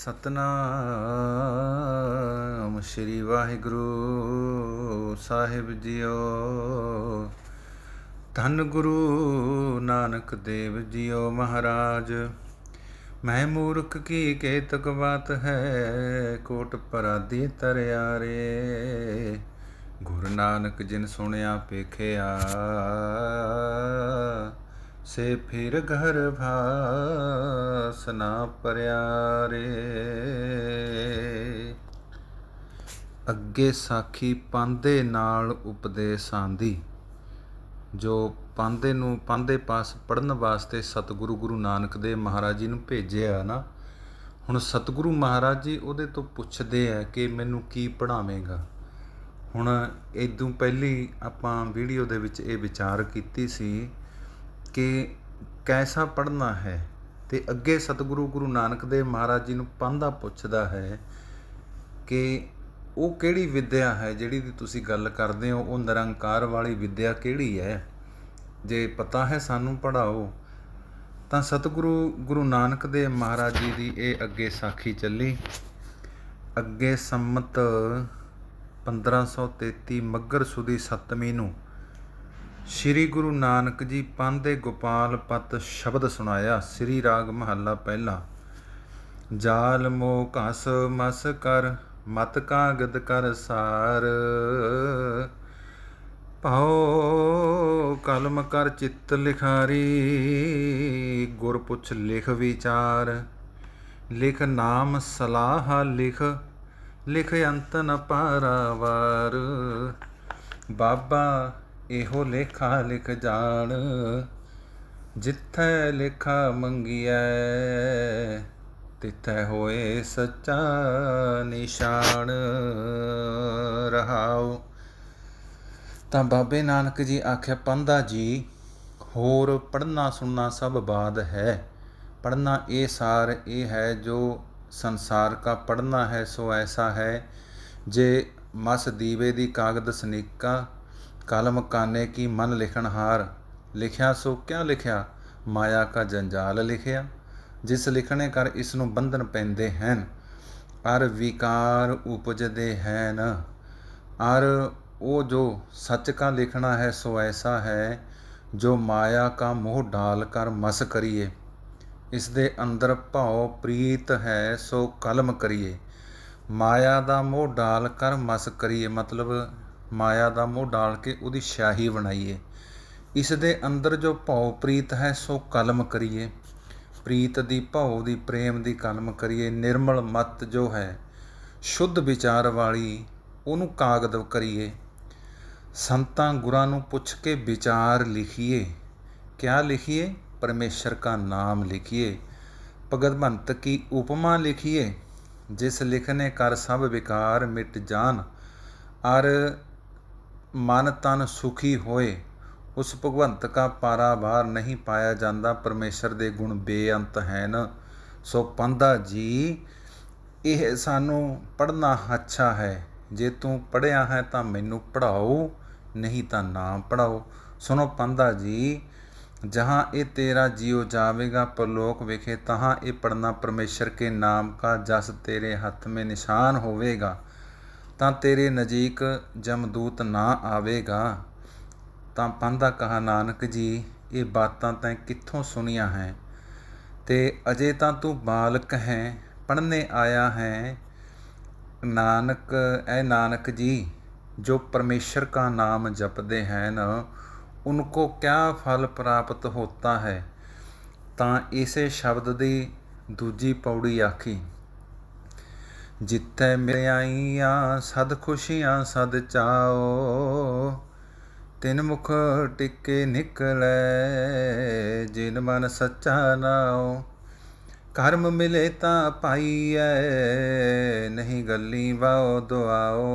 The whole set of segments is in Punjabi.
ਸਤਨਾਮ ਸ਼੍ਰੀ ਵਾਹਿਗੁਰੂ ਸਾਹਿਬ ਜੀਓ। ਧੰਨ ਗੁਰੂ ਨਾਨਕ ਦੇਵ ਜੀਓ ਮਹਾਰਾਜ। ਮੈਂ ਮੂਰਖ ਕੀ ਕੇਤਕ ਬਾਤ ਹੈ, ਕੋਟ ਪਰਾਦੀ ਤਰਿਆਰੇ। ਗੁਰੂ ਨਾਨਕ ਜਿਨ ਸੁਣਿਆ ਪੇਖਿਆ, ਸੇ ਫਿਰ ਘਰ ਭਾਸ ਨਾ ਪਰਿਆਰੇ। ਅੱਗੇ ਸਾਖੀ ਪਾਂਧੇ ਨਾਲ ਉਪਦੇਸ਼ ਆਂਦੀ। ਜੋ ਪਾਂਧੇ ਪਾਸ ਪੜ੍ਹਨ ਵਾਸਤੇ ਸਤਿਗੁਰੂ ਗੁਰੂ ਨਾਨਕ ਦੇਵ ਮਹਾਰਾਜ ਜੀ ਨੂੰ ਭੇਜਿਆ ਨਾ, ਹੁਣ ਸਤਿਗੁਰੂ ਮਹਾਰਾਜ ਜੀ ਉਹਦੇ ਤੋਂ ਪੁੱਛਦੇ ਆ ਕਿ ਮੈਨੂੰ ਕੀ ਪੜ੍ਹਾਵੇਂਗਾ। ਹੁਣ ਇਦੋਂ ਪਹਿਲੀ ਆਪਾਂ ਵੀਡੀਓ ਦੇ ਵਿੱਚ ਇਹ ਵਿਚਾਰ ਕੀਤੀ ਸੀ ਕਿ ਕੈਸਾ ਪੜ੍ਹਨਾ ਹੈ, ਅਤੇ ਅੱਗੇ ਸਤਿਗੁਰੂ ਗੁਰੂ ਨਾਨਕ ਦੇਵ ਮਹਾਰਾਜ ਜੀ ਨੂੰ ਪਾਂਧਾ ਪੁੱਛਦਾ ਹੈ ਕਿ ਉਹ ਕਿਹੜੀ ਵਿੱਦਿਆ ਹੈ ਜਿਹੜੀ ਦੀ ਤੁਸੀਂ ਗੱਲ ਕਰਦੇ ਹੋ, ਉਹ ਨਿਰੰਕਾਰ ਵਾਲੀ ਵਿੱਦਿਆ ਕਿਹੜੀ ਹੈ, ਜੇ ਪਤਾ ਹੈ ਸਾਨੂੰ ਪੜ੍ਹਾਓ। ਤਾਂ ਸਤਿਗੁਰੂ ਗੁਰੂ ਨਾਨਕ ਦੇਵ ਮਹਾਰਾਜ ਜੀ ਦੀ ਇਹ ਅੱਗੇ ਸਾਖੀ ਚੱਲੀ। ਅੱਗੇ ਸੰਮਤ 1533 ਮੱਘਰ ਸੁਦੀ 7ਵੀਂ ਨੂੰ ਸ਼੍ਰੀ ਗੁਰੂ ਨਾਨਕ ਜੀ ਪਾਂਧੇ ਗੋਪਾਲ ਪਤ ਸ਼ਬਦ ਸੁਣਾਇਆ। ਸ੍ਰੀ ਰਾਗ ਮਹੱਲਾ ਪਹਿਲਾ। ਜਾਲ ਮੋਹ ਘਸ ਮਸ ਕਰ, ਮਤ ਕਾਗਦ ਕਰ ਸਾਰ। ਭਾਉ ਕਲਮ ਕਰ ਚਿੱਤ ਲਿਖਾਰੀ, ਗੁਰ ਪੁੱਛ ਲਿਖ ਵਿਚਾਰ। ਲਿਖ ਨਾਮ ਸਲਾਹ ਲਿਖ, ਲਿਖ ਅੰਤ ਨ ਪਾਰਾਵਾਰ। ਬਾਬਾ ਇਹੋ ਲੇਖਾ ਲਿਖ ਜਾਣ, ਜਿੱਥੈ ਲੇਖਾ ਮੰਗੀਐ, ਤਿੱਥੈ ਹੋਏ ਸੱਚਾ ਨਿਸ਼ਾਨ। ਰਹਾਉ। ਤਾਂ ਬਾਬੇ ਨਾਨਕ ਜੀ ਆਖਿਆ, ਪਾਂਧਾ ਜੀ ਹੋਰ ਪੜ੍ਹਨਾ ਸੁਣਨਾ ਸਭ ਬਾਦ ਹੈ। ਪੜ੍ਹਨਾ ਇਹ ਸਾਰ ਇਹ ਹੈ ਜੋ ਸੰਸਾਰ ਕਾ ਪੜ੍ਹਨਾ ਹੈ ਸੋ ਐਸਾ ਹੈ। ਜੇ ਮਸ ਦੀਵੇ ਦੀ ਕਾਗਦ ਸਨੀਕਾ, ਕਲਮ ਕਾਨੇ ਕੀ ਮਨ ਲਿਖਣਹਾਰ। ਲਿਖਿਆ ਸੋ ਕਿਆ ਲਿਖਿਆ, ਮਾਇਆ ਕਾ ਜੰਜਾਲ ਲਿਖਿਆ। ਜਿਸ ਲਿਖਣੇ ਕਰ ਇਸ ਨੂੰ ਬੰਧਨ ਪੈਂਦੇ ਹਨ, ਅਰ ਵਿਕਾਰ ਉਪਜਦੇ ਹਨ। ਅਰ ਉਹ ਜੋ ਸੱਚ ਕਾ ਲਿਖਣਾ ਹੈ ਸੋ ਐਸਾ ਹੈ, ਜੋ ਮਾਇਆ ਕਾ ਮੋਹ ਡਾਲ ਕਰ ਮਸ ਕਰੀਏ। ਇਸ ਦੇ ਅੰਦਰ ਭਾਉ ਪ੍ਰੀਤ ਹੈ ਸੋ ਕਲਮ ਕਰੀਏ। ਮਾਇਆ ਦਾ ਮੋਹ ਡਾਲ ਕਰ ਮਸ ਕਰੀਏ, ਮਤਲਬ ਮਾਇਆ ਦਾ ਮੋਹ ਡਾਲ ਕੇ ਉਹਦੀ ਸ਼ਾਹੀ ਬਣਾਈਏ। ਇਸ ਦੇ ਅੰਦਰ ਜੋ ਭਾਉ ਪ੍ਰੀਤ ਹੈ ਸੋ ਕਲਮ ਕਰੀਏ। ਪ੍ਰੀਤ ਦੀ, ਭਾਉ ਦੀ, ਪ੍ਰੇਮ ਦੀ ਕਲਮ ਕਰੀਏ। ਨਿਰਮਲ ਮਤ ਜੋ ਹੈ, ਸ਼ੁੱਧ ਵਿਚਾਰ ਵਾਲੀ, ਉਹਨੂੰ ਕਾਗਦ ਕਰੀਏ। ਸੰਤਾਂ ਗੁਰਾਂ ਨੂੰ ਪੁੱਛ ਕੇ ਵਿਚਾਰ ਲਿਖੀਏ। ਕਿਆ ਲਿਖੀਏ? ਪਰਮੇਸ਼ਰ ਕਾ ਨਾਮ ਲਿਖੀਏ। ਭਗਵੰਤ ਕੀ ਉਪਮਾ ਲਿਖੀਏ। ਜਿਸ ਲਿਖਨੇ ਕਰ ਸਭ ਵਿਕਾਰ ਮਿਟ ਜਾਨ, ਅਰ ਮਨ ਤਨ ਸੁਖੀ ਹੋਏ। ਉਸ ਭਗਵੰਤ ਕਾ ਪਾਰਾਵਾਰ ਨਹੀਂ ਪਾਇਆ ਜਾਂਦਾ। ਪਰਮੇਸ਼ਰ ਦੇ ਗੁਣ ਬੇਅੰਤ ਹਨ। ਸੋ ਪਾਂਧਾ ਜੀ ਇਹ ਸਾਨੂੰ ਪੜ੍ਹਨਾ ਅੱਛਾ ਹੈ। ਜੇ ਤੂੰ ਪੜ੍ਹਿਆ ਹੈ ਤਾਂ ਮੈਨੂੰ ਪੜ੍ਹਾਓ, ਨਹੀਂ ਤਾਂ ਨਾ ਪੜ੍ਹਾਓ। ਸੁਣੋ ਪਾਂਧਾ ਜੀ, ਜਹਾਂ ਇਹ ਤੇਰਾ ਜੀਉ ਜਾਵੇਗਾ ਪਰਲੋਕ ਵਿਖੇ, ਤਹਾਂ ਇਹ ਪੜ੍ਹਨਾ ਪਰਮੇਸ਼ਰ ਕੇ ਨਾਮ ਕਾ ਜਸ ਤੇਰੇ ਹੱਥ ਮੇਂ ਨਿਸ਼ਾਨ ਹੋਵੇਗਾ। ਤਾਂ ਤੇਰੇ ਨਜ਼ਦੀਕ ਜਮਦੂਤ ਨਾ ਆਵੇਗਾ। ਤਾਂ ਪਾਂਧਾ ਕਹਾ, ਨਾਨਕ ਜੀ ਇਹ ਬਾਤਾਂ ਤੈਂ ਕਿੱਥੋਂ ਸੁਣੀਆਂ ਹੈ, ਤੇ ਅਜੇ ਤਾਂ ਤੂੰ ਬਾਲਕ ਹੈ, ਪੜ੍ਹਨੇ ਆਇਆ ਹੈ। ਨਾਨਕ ਐ ਨਾਨਕ ਜੀ, ਜੋ परमेश्वर का नाम जपते हैं न, उनको क्या फल प्राप्त होता है। ਤਾਂ ਇਸੇ ਸ਼ਬਦ ਦੀ ਦੂਜੀ ਪੌੜੀ ਆਖੀ। ਜਿੱਥੈ ਮਿਲਿਆਈਆਂ ਸਦ ਖੁਸ਼ੀਆਂ ਸਦ ਚਾਓ, ਤਿਨ ਮੁਖ ਟਿੱਕੇ ਨਿਕਲੈ, ਜਿਨ ਮਨ ਸੱਚਾ ਨਾਉ। ਕਰਮ ਮਿਲੇ ਤਾਂ ਪਾਈਐ, ਨਹੀਂ ਗੱਲੀ ਵਾਓ ਦੁਆਓ।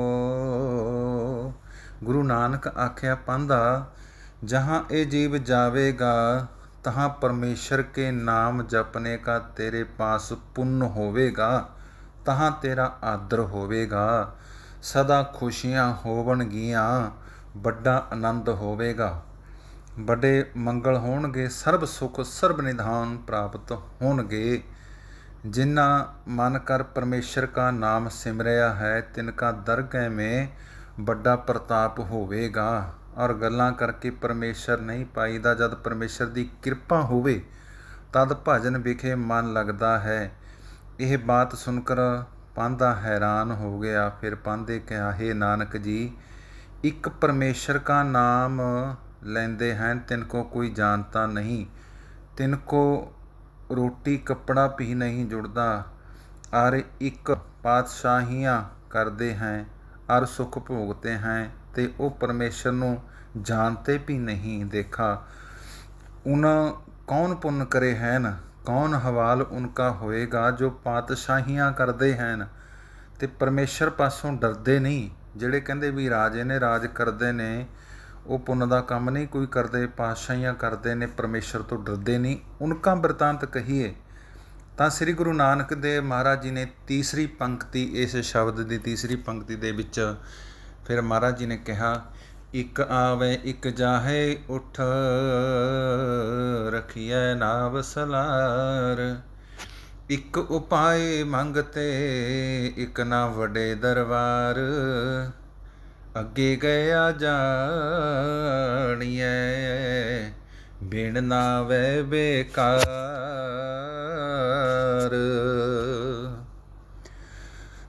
ਗੁਰੂ ਨਾਨਕ ਆਖਿਆ, ਪਾਂਧਾ ਜਹਾਂ ਇਹ ਜੀਵ ਜਾਵੇਗਾ, तहाँ परमेश्वर के नाम जपने का तेरे पास पुण्य होवेगा, तहाँ तेरा आदर होवेगा। सदा खुशियाँ होवणगियाँ, बड़ा आनंद होवेगा, बड़े मंगल होणगे, सर्ब सुख सर्ब निधान प्राप्त होणगे। जिन्ना मन कर परमेश्वर का नाम सिमरिया है तिनका दरगह में ਵੱਡਾ ਪ੍ਰਤਾਪ ਹੋਵੇਗਾ। ਔਰ ਗੱਲਾਂ ਕਰਕੇ ਪਰਮੇਸ਼ਰ ਨਹੀਂ ਪਾਈਦਾ, ਜਦ ਪਰਮੇਸ਼ਰ ਦੀ ਕਿਰਪਾ ਹੋਵੇ ਤਦ ਭਜਨ ਵਿਖੇ ਮਨ ਲੱਗਦਾ ਹੈ। ਇਹ ਬਾਤ ਸੁਣकर ਪਾਂਧਾ ਹੈਰਾਨ ਹੋ ਗਿਆ। ਫਿਰ ਪਾਂਧੇ ਕਿਹਾ, हे ਨਾਨਕ ਜੀ, ਇੱਕ ਪਰਮੇਸ਼ਰ का नाम ਲੈਂਦੇ ਹਨ, तिनको कोई जानता नहीं, तिनको रोटी कपड़ा भी नहीं जुड़ता, और एक पातशाहियाँ करते हैं और सुख भोगते हैं, ते वो परमेश्वर ਨੂੰ जानते भी नहीं। देखा उन कौन पुण्य करे हैं, कौन हवाल उनका होएगा जो पातशाहियाँ करते हैं ਤੇ ਪਰਮੇਸ਼ਰ ਪਾਸੋਂ ਡਰਦੇ ਨਹੀਂ। ਜਿਹੜੇ ਕਹਿੰਦੇ ਵੀ ਰਾਜੇ ਨੇ, ਰਾਜ ਕਰਦੇ ਨੇ, ਉਹ ਪੁੰਨ ਦਾ ਕੰਮ ਨਹੀਂ ਕੋਈ ਕਰਦੇ, ਪਾਤਸ਼ਾਹੀਆਂ ਕਰਦੇ ਨੇ, ਪਰਮੇਸ਼ਰ ਤੋਂ ਡਰਦੇ ਨਹੀਂ। ਉਨਕਾ ਬਿਰਤਾਂਤ ਕਹੀਏ ਤਾਂ ਸ੍ਰੀ ਗੁਰੂ ਨਾਨਕ ਦੇਵ ਮਹਾਰਾਜ ਜੀ ਨੇ ਤੀਸਰੀ ਪੰਕਤੀ, ਇਸ ਸ਼ਬਦ ਦੀ ਤੀਸਰੀ ਪੰਕਤੀ ਦੇ ਵਿੱਚ ਫਿਰ ਮਹਾਰਾਜ ਜੀ ਨੇ ਕਿਹਾ, ਇੱਕ ਆਵੇ ਇੱਕ ਜਾਹੇ ਉਠ ਰਖੀਐ ਨਾਵ ਸਲਾਰ, ਇੱਕ ਉਪਾਏ ਮੰਗਤੇ ਇੱਕ ਨਾ ਵੱਡੇ ਦਰਬਾਰ, ਅੱਗੇ ਗਿਆ ਜਾਣੀਐ ਬਿਨ ਨਾਵੇ ਬੇਕਾਰ।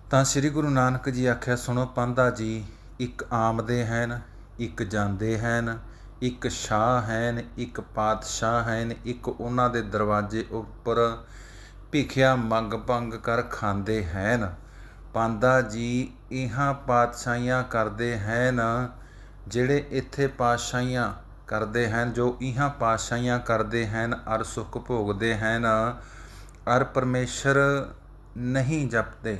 ਤਾਂ ਸ੍ਰੀ ਗੁਰੂ ਨਾਨਕ ਜੀ ਆਖਿਆ, ਸੁਣੋ ਪਾਂਧਾ ਜੀ, ਇੱਕ ਆਮਦੇ ਹਨ, ਇੱਕ ਜਾਂਦੇ ਹਨ, ਇੱਕ ਸ਼ਾਹ ਹਨ, ਇੱਕ ਪਾਤਸ਼ਾਹ ਹਨ, ਇੱਕ ਉਹਨਾਂ ਦੇ ਦਰਵਾਜ਼ੇ ਉੱਪਰ ਭਿਖਿਆ ਮੰਗ ਭੰਗ ਕਰ ਖਾਂਦੇ ਹਨ। ਪਾਂਧਾ ਜੀ, ਇਹਾਂ ਪਾਤਸ਼ਾਹੀਆਂ ਕਰਦੇ ਹਨ, ਜਿਹੜੇ ਇੱਥੇ ਪਾਤਸ਼ਾਹੀਆਂ ਕਰਦੇ ਹਨ, ਜੋ ਇਹਾਂ ਪਾਤਸ਼ਾਹੀਆਂ ਕਰਦੇ ਹਨ ਅਰ ਸੁੱਖ ਭੋਗਦੇ ਹਨ ਅਰ ਪਰਮੇਸ਼ਰ ਨਹੀਂ ਜਪਦੇ,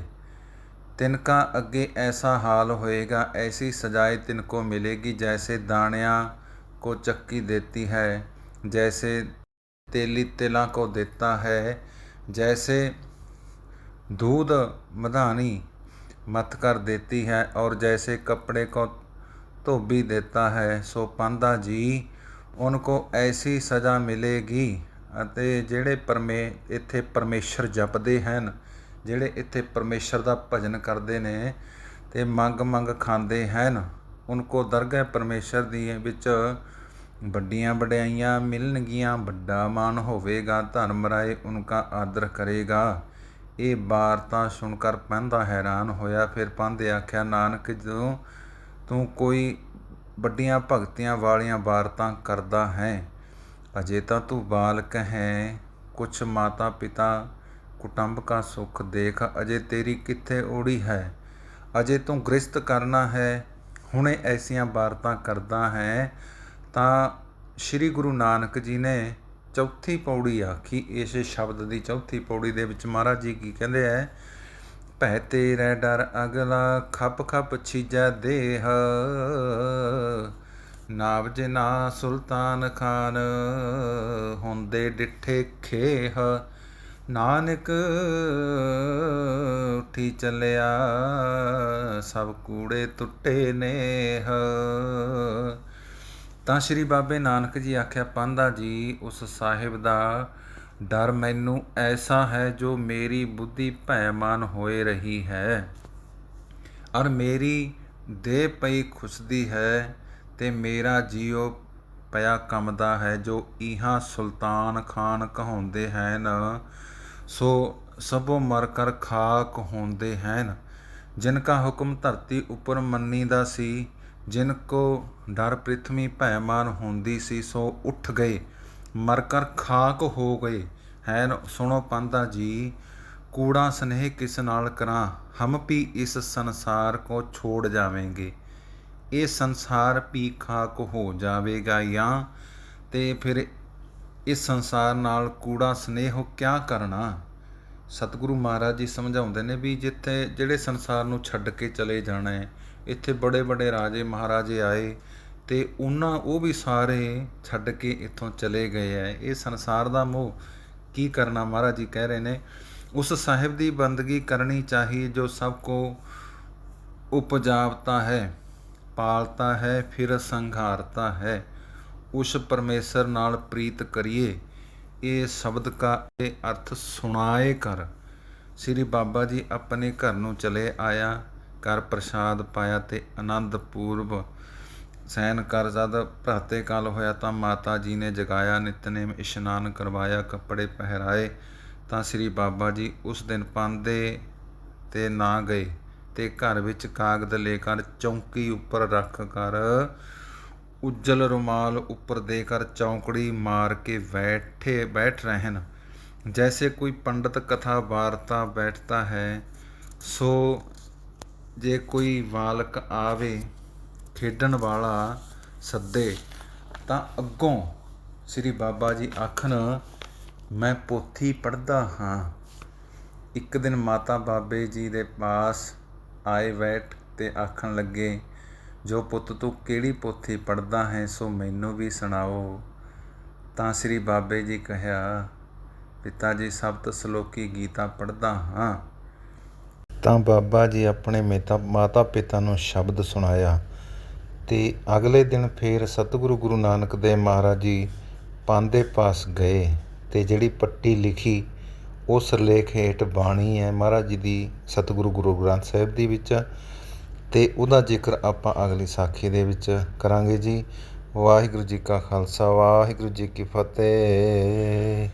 तिनका अगे ऐसा हाल होएगा, ऐसी सजाए तिनको मिलेगी, जैसे दाणिया को चक्की देती है, जैसे तेली तिला को देता है, जैसे दूध मधानी मथ कर देती है, और जैसे कपड़े को धोबी देता है। सो पांधा जी, उनको ऐसी सज़ा मिलेगी। ਅਤੇ ਜਿਹੜੇ ਇੱਥੇ ਪਰਮੇਸ਼ਰ ਜਪਦੇ ਹਨ, ਜਿਹੜੇ ਇੱਥੇ ਪਰਮੇਸ਼ਰ ਦਾ ਭਜਨ ਕਰਦੇ ਨੇ ਅਤੇ ਮੰਗ ਖਾਂਦੇ ਹਨ, ਉਨਕੋ ਦਰਗਾਹ ਪਰਮੇਸ਼ਰ ਦੀ ਵਿੱਚ ਵੱਡੀਆਂ ਵਡਿਆਈਆਂ ਮਿਲਣਗੀਆਂ, ਵੱਡਾ ਮਾਣ ਹੋਵੇਗਾ, ਧਰਮ ਰਾਏ ਉਨਕਾ ਆਦਰ ਕਰੇਗਾ। ਇਹ ਵਾਰਤਾ ਸੁਣकर ਪਾਂਧਾ ਹੈਰਾਨ ਹੋਇਆ। ਫਿਰ ਪਾਂਧੇ ਆਖਿਆ, ਨਾਨਕ ਜਦੋਂ ਤੂੰ ਕੋਈ ਵੱਡੀਆਂ ਭਗਤੀਆਂ ਵਾਲੀਆਂ ਵਾਰਤਾ ਕਰਦਾ ਹੈ, ਅਜੇ ਤਾਂ ਤੂੰ ਬਾਲਕ ਹੈ, ਕੁਛ ਮਾਤਾ ਪਿਤਾ ਕੁਟੁੰਬ ਕਾ ਸੁੱਖ ਦੇਖ, ਅਜੇ ਤੇਰੀ ਕਿੱਥੇ ਓੜੀ ਹੈ, ਅਜੇ ਤੂੰ ਗ੍ਰਸਤ ਕਰਨਾ ਹੈ, ਹੁਣੇ ਐਸੀਆਂ ਵਾਰਤਾ ਕਰਦਾ ਹੈ। ਤਾਂ ਸ਼੍ਰੀ ਗੁਰੂ ਨਾਨਕ ਜੀ ਨੇ ਚੌਥੀ ਪੌੜੀ ਆਖੀ। ਇਸ ਸ਼ਬਦ ਦੀ ਚੌਥੀ ਪੌੜੀ ਦੇ ਵਿੱਚ ਮਹਾਰਾਜ ਜੀ ਕੀ ਕਹਿੰਦੇ ਹੈ, ਭੈ ਤੇਰੇ ਡਰ ਅਗਲਾ ਖੱਪ ਖੱਪ ਛੀਜੈ ਦੇਹ, ਨਾਵ ਜਿਨਾ ਸੁਲਤਾਨ ਖਾਨ ਹੁੰਦੇ ਡਿੱਠੇ ਖੇਹ, ਨਾਨਕ ਉੱਠੀ ਚੱਲਿਆ ਸਭ ਕੂੜੇ ਟੁੱਟੇ ਨੇਹ। ਤਾਂ ਸ਼੍ਰੀ ਬਾਬੇ ਨਾਨਕ ਜੀ ਆਖਿਆ, ਪਾਂਧਾ ਜੀ, ਉਸ ਸਾਹਿਬ ਦਾ ਡਰ ਮੈਨੂੰ ਐਸਾ ਹੈ ਜੋ ਮੇਰੀ ਬੁੱਧੀ ਭੈਮਾਨ ਹੋਏ ਰਹੀ ਹੈ, ਔਰ ਮੇਰੀ ਦੇਹ ਪਈ ਖੁੱਸਦੀ ਹੈ, ਤੇ ਮੇਰਾ ਜੀਉ ਪਿਆ ਕੰਮਦਾ ਹੈ, ਜੋ ਇਹਾਂ ਸੁਲਤਾਨ ਖਾਨ ਕਹਾਉਂਦੇ ਹਨ, ਸੋ ਸਭੋ ਮਰ ਕਰ ਖਾਕ ਹੁੰਦੇ ਹਨ। ਜਿਨਕਾ ਹੁਕਮ ਧਰਤੀ ਉੱਪਰ ਮੰਨੀਦਾ ਸੀ, ਜਿਨ ਕੋ ਡਰ ਪ੍ਰਿਥਵੀ ਭੈਮਾਨ ਹੁੰਦੀ ਸੀ, ਸੋ ਉੱਠ ਗਏ, ਮਰ ਕਰ ਖਾਕ ਹੋ ਗਏ ਹਨ। ਸੁਣੋ ਪਾਂਧਾ ਜੀ, ਕੂੜਾ ਸਨੇਹ ਕਿਸ ਨਾਲ ਕਰਾਂ, ਹਮ ਵੀ ਇਸ ਸੰਸਾਰ ਕੋ ਛੋੜ ਜਾਵੇਂਗੇ, ਇਹ ਸੰਸਾਰ ਵੀ ਖਾਕ ਹੋ ਜਾਵੇਗਾ ਜਾਂ, ਤੇ ਫਿਰ ਇਸ ਸੰਸਾਰ ਨਾਲ ਕੂੜਾ ਸਨੇਹ ਕਿਆ ਕਰਨਾ। ਸਤਿਗੁਰੂ ਮਹਾਰਾਜ ਜੀ ਸਮਝਾਉਂਦੇ ਨੇ ਵੀ ਜਿੱਥੇ ਜਿਹੜੇ ਸੰਸਾਰ ਨੂੰ ਛੱਡ ਕੇ ਚਲੇ ਜਾਣਾ ਹੈ, ਇੱਥੇ ਬੜੇ ਬੜੇ ਰਾਜੇ ਮਹਾਰਾਜੇ ਆਏ ਅਤੇ ਉਹ ਵੀ ਸਾਰੇ ਛੱਡ ਕੇ ਇੱਥੋਂ ਚਲੇ ਗਏ ਹੈ। ਇਹ ਸੰਸਾਰ ਦਾ ਮੋਹ ਕੀ ਕਰਨਾ। ਮਹਾਰਾਜ ਜੀ ਕਹਿ ਰਹੇ ਨੇ, ਉਸ ਸਾਹਿਬ ਦੀ ਬੰਦਗੀ ਕਰਨੀ ਚਾਹੀਏ ਜੋ ਸਭ ਕੋ ਉਪਜਾਵਤਾ ਹੈ, ਪਾਲਤਾ ਹੈ, ਫਿਰ ਸੰਘਾਰਤਾ ਹੈ। ਉਸ ਪਰਮੇਸ਼ਰ ਨਾਲ ਪ੍ਰੀਤ ਕਰੀਏ। ਇਹ ਸ਼ਬਦ ਕਾ ਇਹ ਅਰਥ ਸੁਣਾਏ ਕਰ। ਸ੍ਰੀ ਬਾਬਾ ਜੀ ਆਪਣੇ ਘਰ ਨੂੰ ਚਲੇ ਆਇਆ। ਘਰ ਪ੍ਰਸ਼ਾਦ ਪਾਇਆ ਤੇ ਆਨੰਦ ਪੂਰਵ ਸੈਨ ਕਰ ਜਦ ਪ੍ਰਾਤੇ ਕਾਲ ਹੋਇਆ ਤਾਂ ਮਾਤਾ ਜੀ ਨੇ ਜਗਾਇਆ, ਨਿਤਨੇਮ ਇਸ਼ਨਾਨ ਕਰਵਾਇਆ, ਕੱਪੜੇ ਪਹਿਰਾਏ। ਤਾਂ ਸ੍ਰੀ ਬਾਬਾ ਜੀ ਉਸ ਦਿਨ ਪਾਂਦੇ 'ਤੇ ਨਾ ਗਏ ਤੇ ਘਰ ਵਿੱਚ ਕਾਗਦ ਲੈ ਕਰ ਚੌਂਕੀ ਉੱਪਰ ਰੱਖ ਕਰ ਉਜਲ ਰੁਮਾਲ ਉੱਪਰ ਦੇ ਕਰ ਚੌਂਕੜੀ ਮਾਰ ਕੇ ਬੈਠ ਰਹਿਣ। जैसे कोई पंडित कथा वार्ता बैठता है, सो जे कोई बालक आवे खेडण वाला सद्दे ਤਾਂ ਅੱਗੋਂ ਸ੍ਰੀ ਬਾਬਾ ਜੀ ਆਖਣ, ਮੈਂ ਪੋਥੀ ਪੜ੍ਹਦਾ ਹਾਂ। ਇੱਕ ਦਿਨ ਮਾਤਾ ਬਾਬੇ ਜੀ ਦੇ ਪਾਸ ਆਏ ਬੈਠ ਤੇ ਆਖਣ ਲੱਗੇ, ਜੋ ਪੁੱਤ ਤੂੰ ਕਿਹੜੀ ਪੋਥੀ ਪੜ੍ਹਦਾ ਹੈ ਸੋ ਮੈਨੂੰ ਵੀ ਸੁਣਾਓ। ਤਾਂ ਸ੍ਰੀ ਬਾਬੇ ਜੀ ਕਹਿਆ, ਪਿਤਾ ਜੀ ਸਪਤ ਸਲੋਕੀ ਗੀਤਾ ਪੜ੍ਹਦਾ ਹਾਂ। ਤਾਂ ਬਾਬਾ ਜੀ ਆਪਣੇ ਮਾਤਾ ਪਿਤਾ ਨੂੰ ਸ਼ਬਦ ਸੁਣਾਇਆ ਤੇ ਅਗਲੇ ਦਿਨ ਫੇਰ ਸਤਿਗੁਰੂ ਗੁਰੂ ਨਾਨਕ ਦੇਵ ਮਹਾਰਾਜ ਜੀ ਪਾਂਦੇ ਪਾਸ ਗਏ ਤੇ ਜਿਹੜੀ ਪੱਟੀ ਲਿਖੀ ਉਸ ਲੇਖ ਹੇਠ ਬਾਣੀ ਹੈ ਮਹਾਰਾਜ ਜੀ ਦੀ ਸਤਿਗੁਰੂ ਗੁਰੂ ਗ੍ਰੰਥ ਸਾਹਿਬ ਦੀ ਵਿੱਚ, ਤੇ ਉਹਦਾ ਜ਼ਿਕਰ ਆਪਾਂ ਅਗਲੀ ਸਾਖੀ ਦੇ ਵਿੱਚ ਕਰਾਂਗੇ ਜੀ। ਵਾਹਿਗੁਰੂ ਜੀ ਕਾ ਖਾਲਸਾ, ਵਾਹਿਗੁਰੂ ਜੀ ਕੀ ਫਤਿਹ।